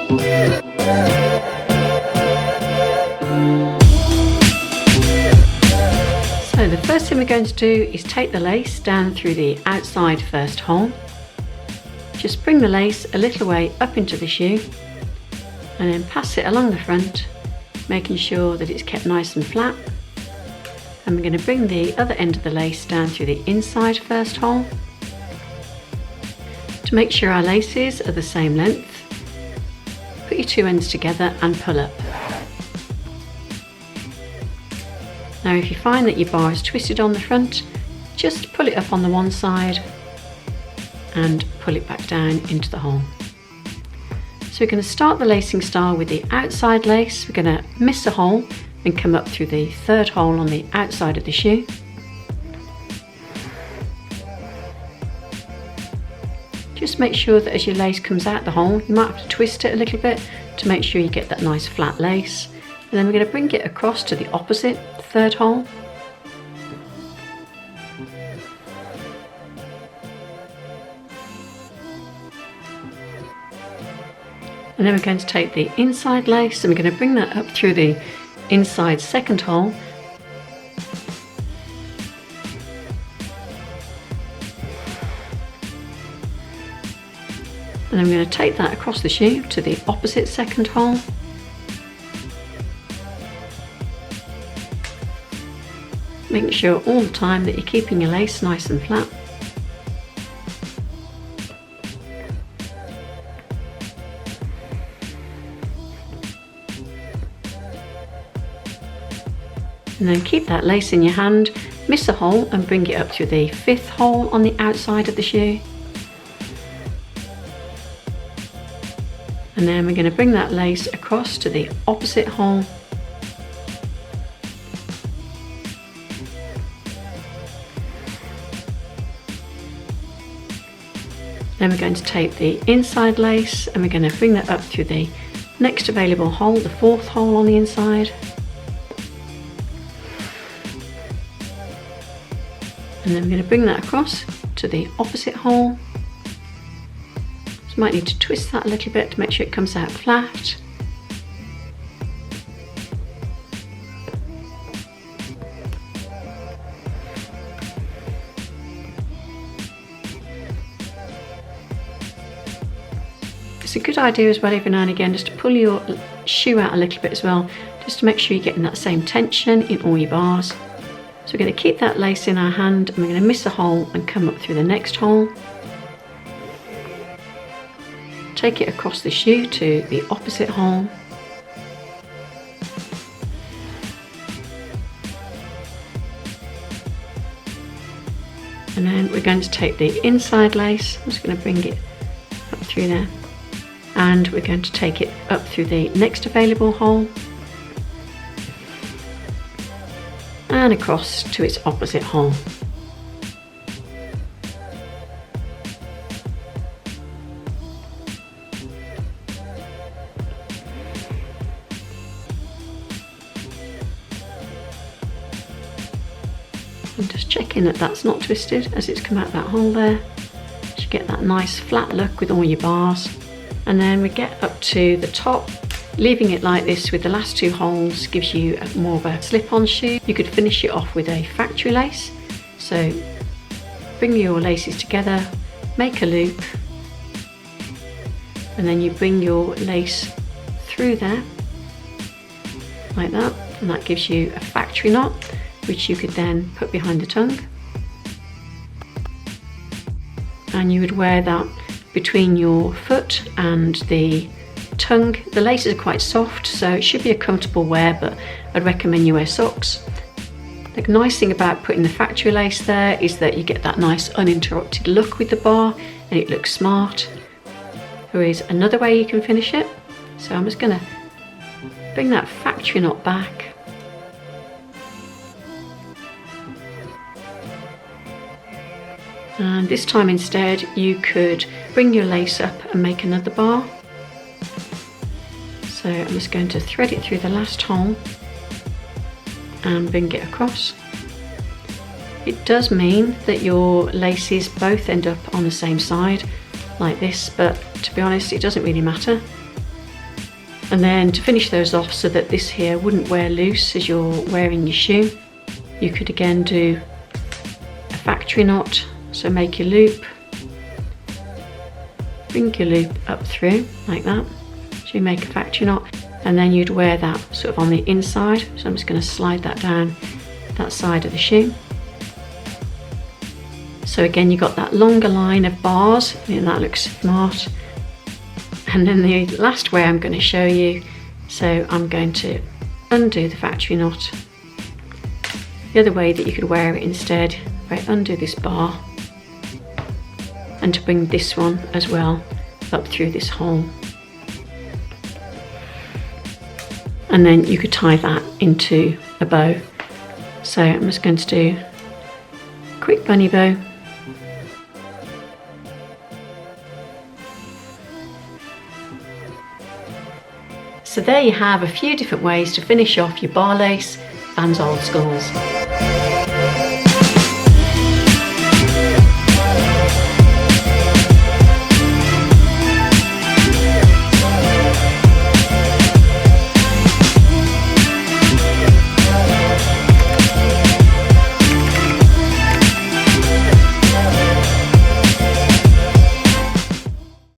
So the first thing we're going to do is take the lace down through the outside first hole. Just bring the lace a little way up into the shoe and then pass it along the front, making sure that it's kept nice and flat. And we're going to bring the other end of the lace down through the inside first hole. To make sure our laces are the same length, put your two ends together and pull up. Now if you find that your bar is twisted on the front, just pull it up on the one side and pull it back down into the hole. So we're going to start the lacing style with the outside lace. We're going to miss a hole and come up through the third hole on the outside of the shoe. Just make sure that as your lace comes out the hole, you might have to twist it a little bit to make sure you get that nice flat lace. And then we're going to bring it across to the opposite third hole. And then we're going to take the inside lace and we're going to bring that up through the inside second hole. And then we're going to take that across the shoe to the opposite second hole. Making sure all the time that you're keeping your lace nice and flat. And then keep that lace in your hand, miss a hole and bring it up through the fifth hole on the outside of the shoe. And then we're going to bring that lace across to the opposite hole. Then we're going to take the inside lace and we're going to bring that up through the next available hole, the fourth hole on the inside. And then we're going to bring that across to the opposite hole. So might need to twist that a little bit to make sure it comes out flat. It's a good idea as well every now and again just to pull your shoe out a little bit as well, just to make sure you're getting that same tension in all your bars. So we're going to keep that lace in our hand and we're going to miss a hole and come up through the next hole. Take it across the shoe to the opposite hole. And then we're going to take the inside lace, I'm just going to bring it up through there. And we're going to take it up through the next available hole and across to its opposite hole. And just checking that that's not twisted as it's come out that hole there. You get that nice flat look with all your bars. And then we get up to the top, leaving it like this with the last two holes gives you more of a slip-on shoe. You could finish it off with a factory lace. So bring your laces together, make a loop, and then you bring your lace through there like that, and that gives you a factory knot which you could then put behind the tongue. And you would wear that between your foot and the tongue. The laces are quite soft, so it should be a comfortable wear, but I'd recommend you wear socks. The nice thing about putting the factory lace there is that you get that nice uninterrupted look with the bar and it looks smart. There is another way you can finish it, so I'm just going to bring that factory knot back. And this time instead you could bring your lace up and make another bar. So I'm just going to thread it through the last hole and bring it across. It does mean that your laces both end up on the same side like this, but to be honest it doesn't really matter. And then to finish those off so that this here wouldn't wear loose as you're wearing your shoe, you could again do a factory knot. So make your loop, bring your loop up through like that. So you make a factory knot, and then you'd wear that sort of on the inside. So I'm just going to slide that down that side of the shoe. So again, you've got that longer line of bars, and that looks smart. And then the last way I'm going to show you, so I'm going to undo the factory knot. The other way that you could wear it instead, right, undo this bar, and to bring this one as well up through this hole. And then you could tie that into a bow. So I'm just going to do a quick bunny bow. So there you have a few different ways to finish off your bar lace Vans Old Skools.